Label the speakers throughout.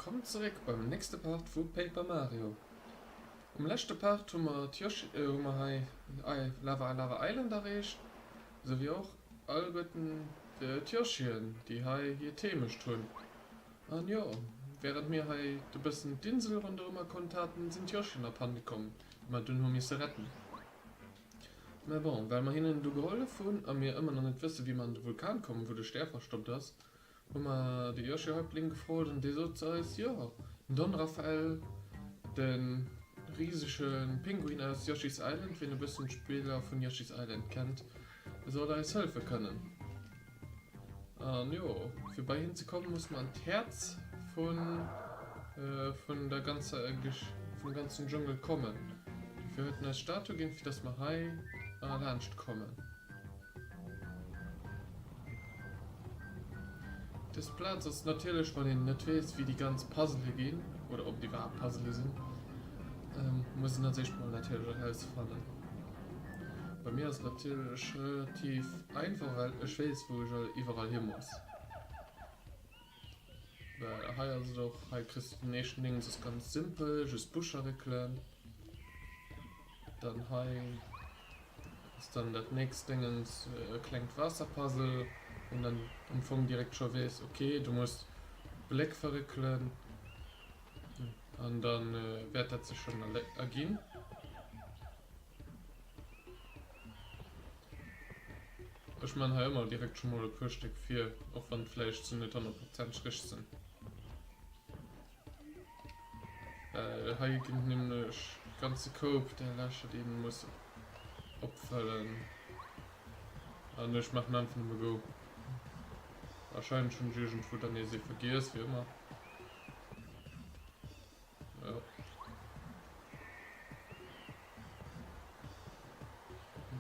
Speaker 1: willkommen zurück beim nächsten Part von Paper Mario. Im letzten Part haben wir Lava Island erreicht, sowie auch all die Tierchen, die hier themisch tun. Und ja, während wir ein bisschen die Insel rundherum erkundet hatten, sind Tierchen abhandengekommen, die wir dann müssen retten. Aber bon, weil wir ihnen geholfen und wir immer noch nicht wissen, wie man an den Vulkan kommen, wo der Stern verstummt ist, haben wir die Yoshi-Häuptling gefragt und die so zu uns, ja, Don Raphael, den riesigen Pinguin aus Yoshi's Island, wenn ihr ein bisschen Spieler von Yoshi's Island kennt, soll uns helfen können. Und ja, für bei hinzukommen muss man das Herz von der vom ganzen Dschungel kommen. Wir hätten eine Statue gehen, für das wir hier an Land kommen. Das Platz ist natürlich, wenn ihr nicht wisst, wie die ganzen Puzzle gehen, oder ob die wahr Puzzle sind, muss ich natürlich mal natürlich herausfinden. Bei mir ist es natürlich relativ einfach, weil ich weiß, wo ich überall hin muss. Weil hier also doch, hier kriegst du die nächsten Dinge, das ist ganz simpel, just Buscher wickeln. Dann hier ist dann das nächste Ding ein kleines Wasserpuzzle. Und dann am Anfang direkt schon weiß, okay, du musst Black verrückeln. Und dann wird das sich schon ergehen. Ich meine halt immer direkt schon mal ein paar Stück 4, auch wenn vielleicht so nicht 100% richtig sind. Hier gibt nämlich ganze Cope, der Lasche, den muss abfallen. Und ich mache einfach nur go. Wahrscheinlich schon irgendwo dann sie vergisst, wie immer. Ja.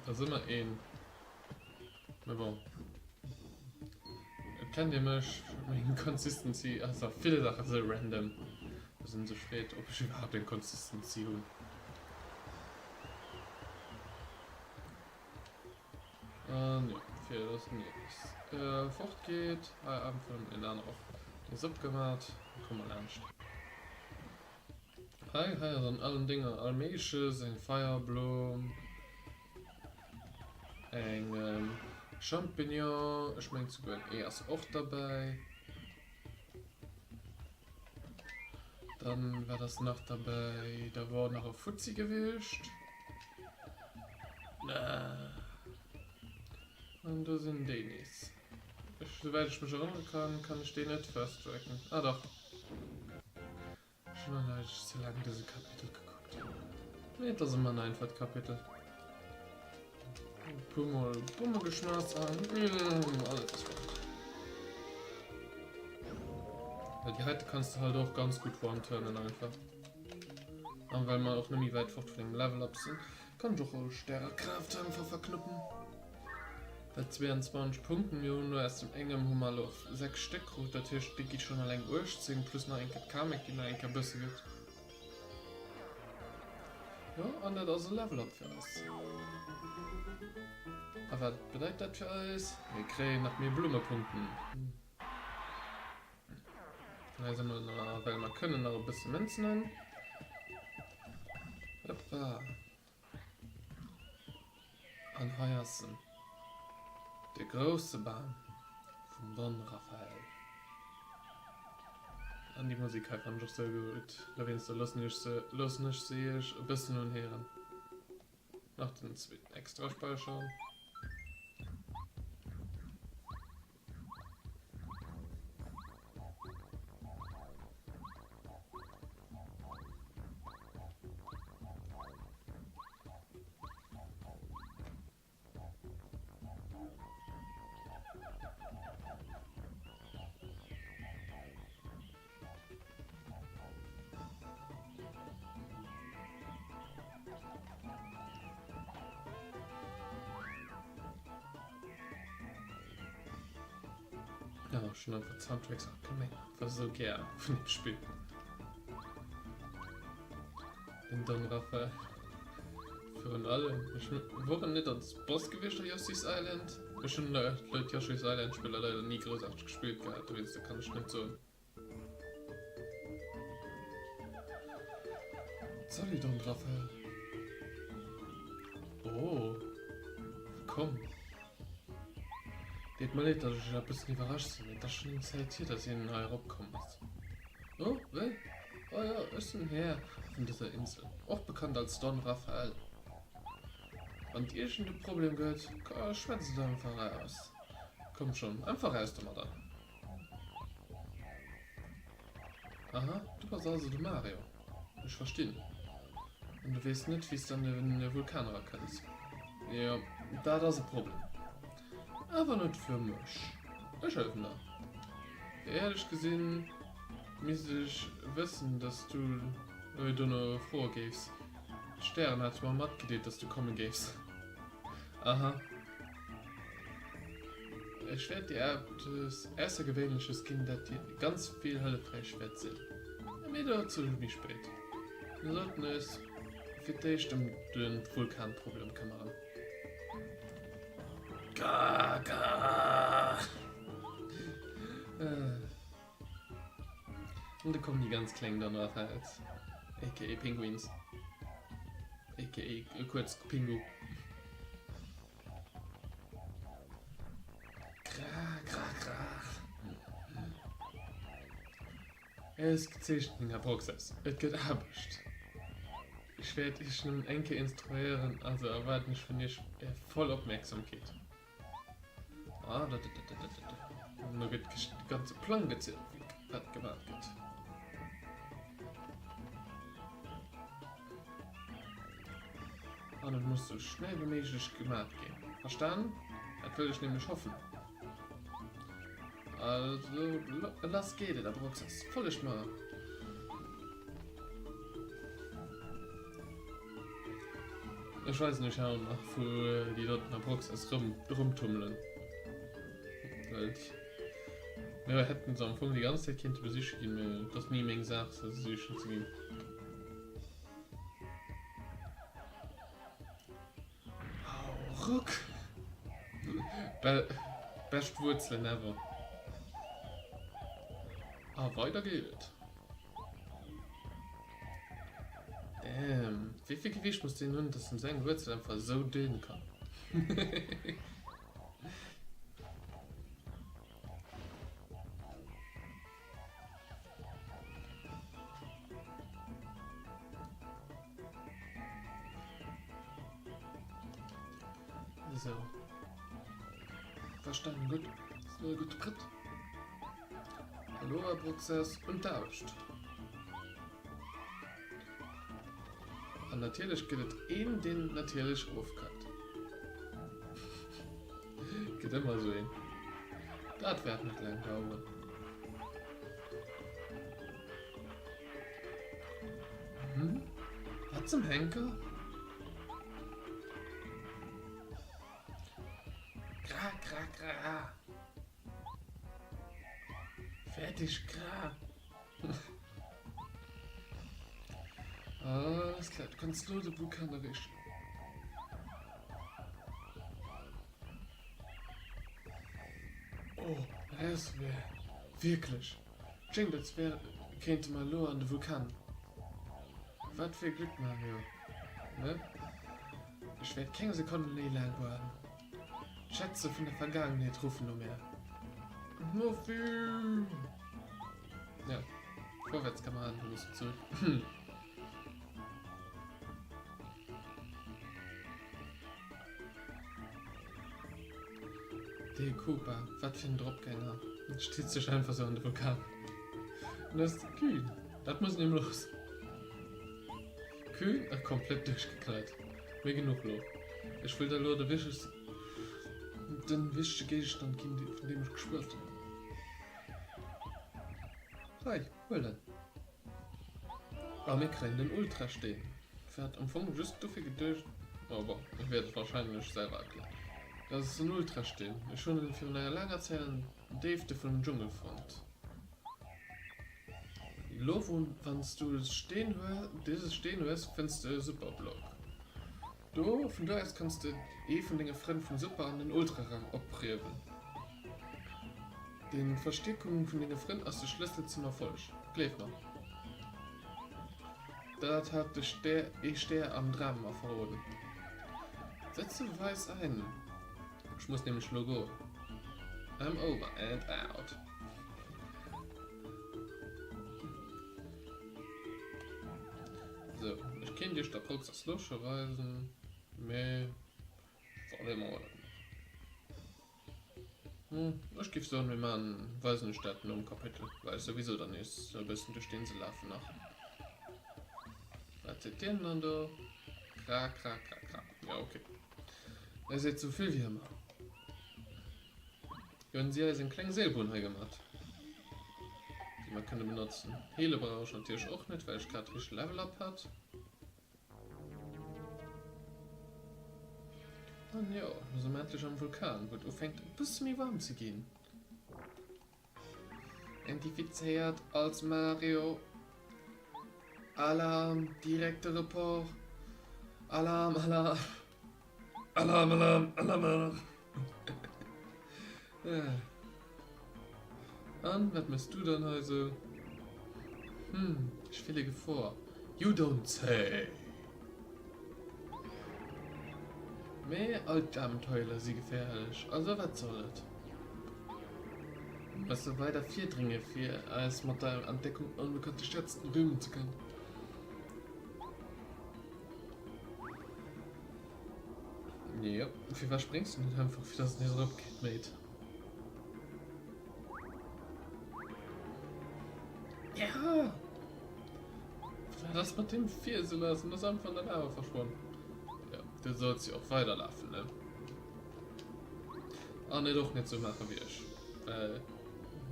Speaker 1: Da sind wir ein. Aber bon. Kennt ihr mich? Meine Consistency, also viele Sachen sind random. Wir sind so spät, ob ich überhaupt den Consistency habe. Ja, für das nichts. Fort geht, Abend von dann auch die Sub gemacht, komm mal ernst. Hi, sind allen Dinge, Almeisches, ein Fireblom, ein Champignon, ich meine sogar ein erst auch dabei. Dann war das noch dabei, da war noch ein Fuzzi gewischt. Und da sind die nicht. Soweit ich mich erinnern kann ich den nicht fast tracken. Ah doch. Schon lange zu lange diese Kapitel geguckt. Ne, das ist immer ein einfaches Kapitel. Pummel geschmerzt an. Alles gut. Ja, die Heite kannst du halt auch ganz gut one-turnen einfach. Und weil man auch nicht weit fort von dem Level-Up sind, kann doch auch stärker Kraft einfach verknüpfen. Bei 22 Punkten, wir haben nur erst im engem Hummer auf 6 Stück, der Tisch, die geht schon allein durchziehen, plus noch ein Kamek, die noch ein bisschen gibt. Ja, und das ist ein Level-Up für uns. Aber was bedeutet das für uns? Wir kriegen nach mehr Blumenpunkten. Also, weil wir können noch ein bisschen Münzen nehmen. Hoppa. Und hier sind der große Bahn von Don Raphael. An die Musik halt fand ich so gut. Da wenigstens lustig sehe ich ein bisschen und her. Nach den zweiten Extraspeicher. Ja, schon einfach Soundtracks abgemerkt. Was so gern von dem Spiel. Den Don Raphael. Für uns alle. Ich wurde nicht als Boss gewischt auf Yoshi's Island. Ich habe Leute Yoshi's Island Spieler leider nie großartig gespielt gehabt. Da kann ich nicht so. soll ich denn, Raphael? Oh, komm. Geht mal nicht, dass ich ein bisschen überrascht bin. Das ist schon Zeit hier, dass ihr in Europa kommt. Oh, wer? Oh ja, ist ein Herr von dieser Insel. Auch bekannt als Don Raphael. Und ihr schon ein Problem gehört, schwätzt da einfach raus. Komm schon, einfach erst mal dann. Aha, du bist also der Mario. Ich verstehe. Und du weißt nicht, wie es dann den Vulkan erkennst. Ja, das ist ein Problem. Aber nicht für mich. Ich helfe da. Ehrlich gesehen, müsste ich wissen, dass du noch vorgehst. Stern hat mal matt gedacht, dass du kommen gehst. Aha. Ich werde dir das erste gewöhnliche Kind, das dir ganz viel Hölle freischwert sind. Mir dazu mich spät. Wir sollten es für dich um den Vulkanproblem kümmern. Gaga! Und da kommen die ganz kleinen dann noch als a.k.a. Pinguins. A.k.a. kurz Pingu. Es geht in der Praxis. Es geht abischt. Ich werde dich nun Enke instruieren, also erwarten ich von dir voll Aufmerksamkeit. Und da wird die ganze Plan gezählt, wie was gemacht wird. Und dann musst du schnell wie möglich gemacht gehen. Verstanden? Das will ich nämlich hoffen. Also, lass geht, der Praxis. Folgt mal. Ich weiß nicht, wo die dort in der Praxis rumtummeln. Weil wir hätten so am Anfang die ganze Zeit Kinder besichtigen, das nie mehr gesagt, dass sie sich schon zu gehen. Ruck! Best Wurzeln ever. Ah, weiter geht. Wie viel Gewicht muss den Hund, dass seine Wurzel einfach so dünn kann? So. Verstanden, gut. Das ist nur gut Tritt. Hallo, Herr Prozess und tauscht. Und natürlich geht es in den natürlich aufgehört. Geht immer so hin. Das wird nicht lang dauern. Was zum Henker? Gra. Fertig, gra. Alles klar, du kannst nur den Vulkan erwischen. Oh, das wäre wirklich. Schenkt, als könnte mal nur an den Vulkan. Was für Glück, Mario. Ne? Ich werde keine Sekunde nie lang warten. Schätze von der Vergangenheit rufen nur mehr. Muffy! Ja, vorwärts kann man, du musst zurück. Der Cooper, was für ein Dropgänger. Steht sich einfach so an der Vulkan. Und das ist kühn. Das muss nicht los. Kühn? Ach, komplett durchgeknallt. Mir genug Lob. Ich will da nur der Wisches. Den wichtigen Gegenstand, von dem ich gespürt habe. Hi, hol dann. Aber wir können den Ultra stehen. Fährt am Anfang just so viel geduld. Aber ich werde es wahrscheinlich selber erklären. Das ist ein Ultra stehen. Ich schon für eine lange Zeit einen Dave von dem Dschungel fand. Die Lob, wenn du das Stehen hörst, dieses Stehen hörst, findest du Superblock. Du, von da aus kannst du von den Freunden von Super an den Ultra-Rang abprüfen. Den Versteckungen von den Freunden aus dem Schlüssel zum Erfolg. Gleich noch. Das hat ich stehe am Drama verloren. Setze weiß ein. Ich muss nämlich Logo. I'm over and out. So, ich kenne dich da kurz das Lusche reisen. Mehr. Vor allem auch. Ich gebe so, wie man weiß nicht, Städten um Kapitel. Weil sowieso dann ist, so ein bisschen durch den sie laufen nach. Was seht ihr denn da? Kra. Ja, okay. Er sieht so viel wie immer. Können Sie also einen kleinen Seelboden hier gemacht, die man kann benutzen. Hele brauche ich natürlich auch nicht, weil ich gerade richtig Level Up hat. Und ja, wir sind endlich am Vulkan, wo du fängt ein bisschen mehr warm zu gehen. Identifiziert als Mario. Alarm, direkter Report. Alarm. Ja. Und was machst du dann also? Ich fliege vor. You don't say. Mehr Altabenteuer sie gefährlich. Also was soll das? Was so weiter vier Dringe für als mit der Entdeckung unbekannte Schätze rühmen zu können. Ja, für was springst du nicht einfach für das nicht so abgeht, Mate? Ja! Das mit dem Vier zu lassen, das einfach dann aber verschwunden. Ja, du sollst ja auch weiterlaufen, ne? Ah, ne, doch nicht so machen wie ich.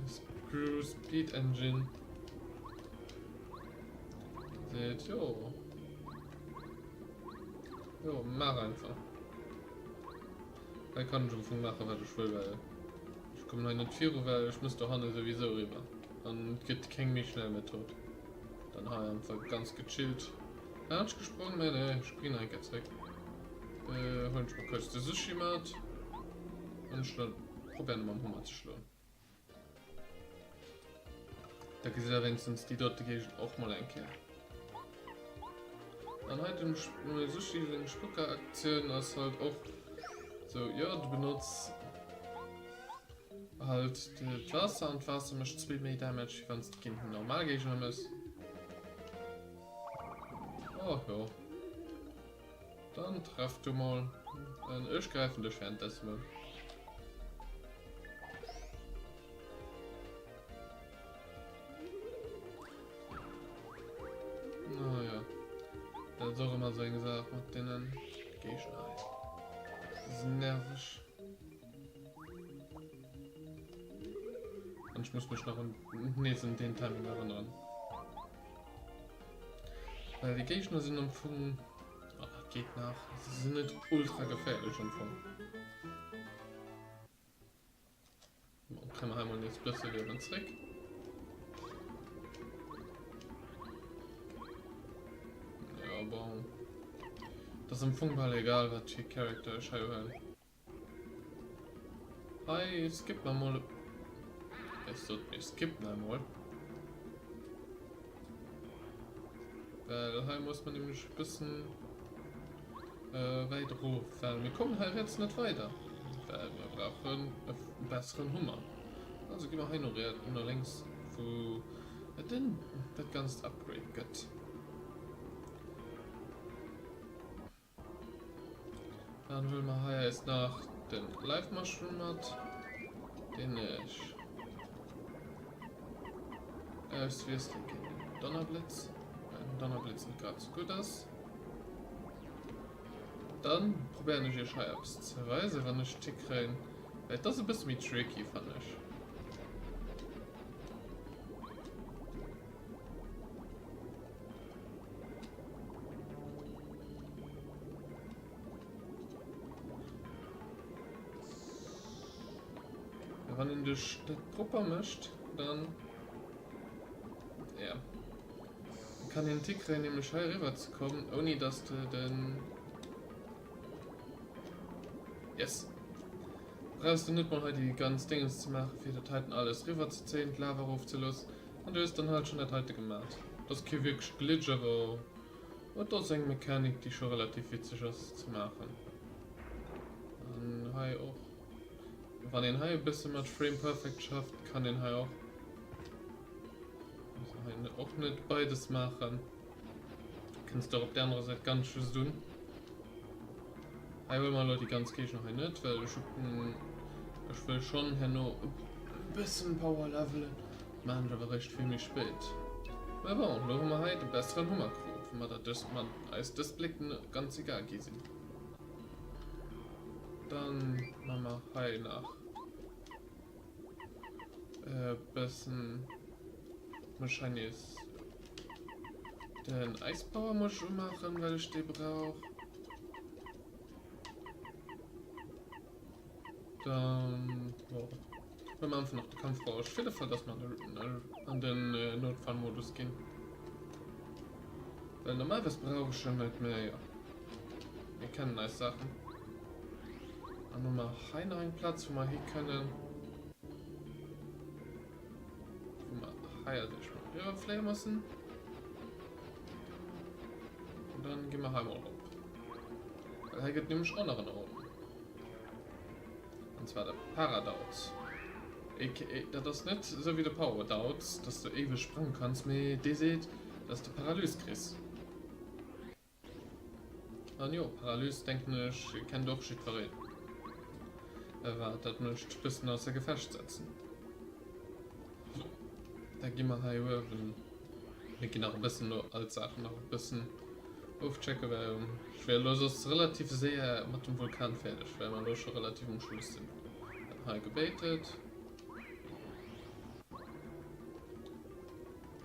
Speaker 1: Screw Speed Engine. Seht, jo. Jo, mach einfach. Ich kann schon von machen, was ich will, weil ich komme noch nicht 4 Uhr, weil ich muss doch sowieso rüber. Dann geht kein mich schnell mehr tot. Dann habe ich einfach ganz gechillt. Ja, ich gesprungen, ne, ich springe eigentlich jetzt weg. Hol ich mal kurz die Sushi-Mat. Und ich probiere mal Hummer zu schlagen. Da gibt es ja wenigstens die dort gehe ich auch mal ein Kerl. Dann halt im Sushi in Spucker-Aktion ist halt auch so, ja, du benutzt halt das Wasser und Wasser mischt 2 mehr Damage, wenn es Kind normal Gegner ist. Oh ja. Dann treff du mal ein durchgreifendes währenddessen. Naja. Das ist auch immer so eine Sache mit denen Gegner. Das ist nervig. Und ich muss mich noch an den Timing erinnern. Weil die Gegner sind am Anfang. Geht nach. Sie sind nicht ultra gefährlich am Anfang. Kann man einmal jetzt besser wieder zurück. Ja, aber. Das ist am Anfang mal egal, was für Charakter ich habe. Hi, skip mal. Ich skippe einmal. Weil hier muss man nämlich ein bisschen weiter hoch, weil wir kommen halt jetzt nicht weiter. Weil wir brauchen einen besseren Hummer. Also gehen wir hier noch links, wo denn das ganze Upgrade geht. Dann will man hier jetzt nach den Live Mushroom hat, den ich erst wirst du Donnerblitz. Donnerblitz nicht gerade so gut ist. Dann probieren wir hier Scheiß zu Weise, wenn ich Tick rein. Das ist ein bisschen wie tricky, fand ich. Wenn in die Stadt Gruppe mischt, dann ja. Man kann den Tick rein, nämlich hier rüber zu kommen, ohne dass du den. Yes. Brauchst du nicht mal halt die ganzen Dinge zu machen, für das halt alles rüber zu ziehen, Lava rauf zu los. Und du hast dann halt schon das heute gemacht. Das ist kein wirklich Glitch, aber Und das ist eine Mechanik, die schon relativ witzig ist zu machen. Und hier auch. Wenn den hier ein bisschen mit Frame Perfect schafft, kann den hier auch. Also auch nicht beides machen. Du kannst doch auf der anderen Seite ganz schön tun. Ich will mal Leute ganz gleich noch nicht, weil ich will schon hier noch ein bisschen Power leveln. Man, aber recht viel nicht spät. Aber bon, noch mal heute besseren Hummer gerufen. Man als das Blick ganz egal gewesen. Dann machen wir hier nach. Bisschen wahrscheinlich den Eisbauer muss ich machen, weil ich den brauche. Dann wenn man einfach noch den Kampf braucht. Ich will Fall, dass man an den Notfallmodus gehen. Weil normalerweise brauche ich schon nicht mehr, ja. Wir kennen nice Sachen. Und nochmal einen Platz, wo wir hier können. Wo wir hier sich mal rüberfliegen müssen. Und dann gehen wir heim auch. Weil hier gibt nämlich auch noch einen Ort. Und zwar der Paradox. Das ist nicht so wie der Power-Doubts, dass du ewig springen kannst, aber die seht, dass du Paralyse kriegst. Und jo, Paralyse denkt nicht, kann doch shit verreden. Erwartet nicht ein bisschen außer Gefecht setzen. So, da gehen wir hier rüber. Wir gehen auch ein bisschen nur als Sachen noch ein bisschen aufchecken, weil Schwerlos ist relativ sehr mit dem Vulkan fertig, weil wir schon relativ am Schluss sind. Dann hier gebetet.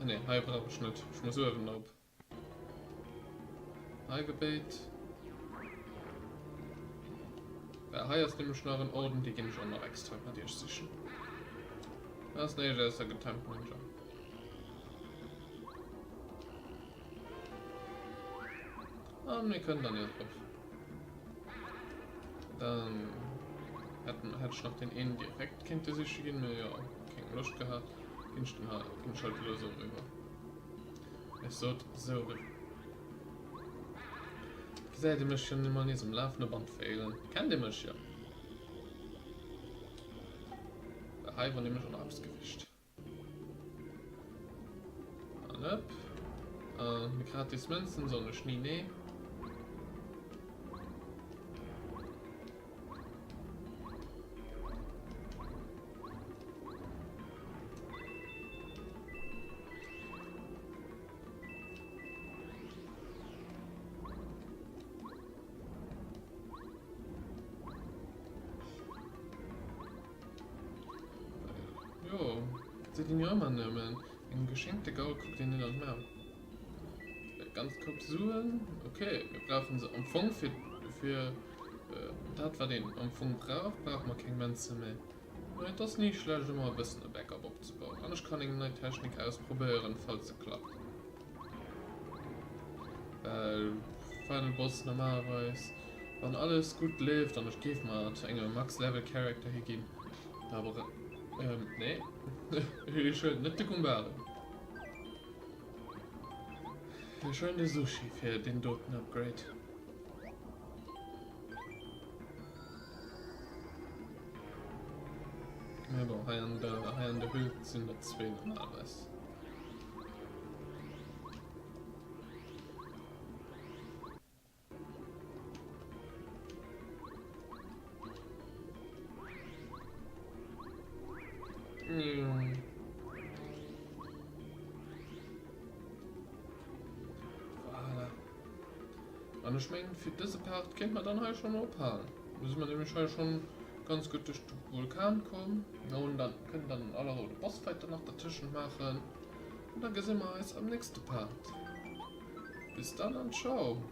Speaker 1: Ne, hier brauche ich nicht. Ich muss üben ob. Hier gebet. Ja, hier ist nämlich noch ein Orden, die gehen schon noch extra bei dir sicher. Das ne, der ist der getimed Ninja. Ah, wir können dann jetzt drauf. Dann hätte ich noch den einen direkt hinter sich gehen, mir ja keine Lust gehabt. Ging halt wieder so rüber. Es sollte so rüber. Seht ihr mich schon immer in diesem laufenden Band fehlen? Kennt ihr mich ja? Der Hai war nämlich schon abgewischt. Anab. Mit gratis Münzen, so eine Schnee. Jo, sie den ja immer nehmen. Ein geschenkter Gaul guckt den nicht mehr. Ganz kurz suchen. Okay, wir brauchen so Empfang für das, was den Empfang braucht, braucht man kein Münzen mehr. Und das ist nicht schlecht, immer ein bisschen ein Backup aufzubauen. Anders kann ich eine Technik ausprobieren, falls es klappt. Weil Final Boss normalerweise, wenn alles gut läuft, dann ich gebe mal einen Max-Level-Charakter hier gehen. Aber nee, ich will nicht die Kumbare. Ich will die Sushi für den Doten Upgrade. Aber hier an der Höhe sind noch zwei normalerweise. Und ich meine, für diese Part kennt man dann halt schon abhauen. Müssen wir nämlich halt schon ganz gut durch den Vulkan kommen. Und dann können dann alle rote Bossfighter nach dazwischen machen. Und dann sehen wir uns am nächsten Part. Bis dann und ciao.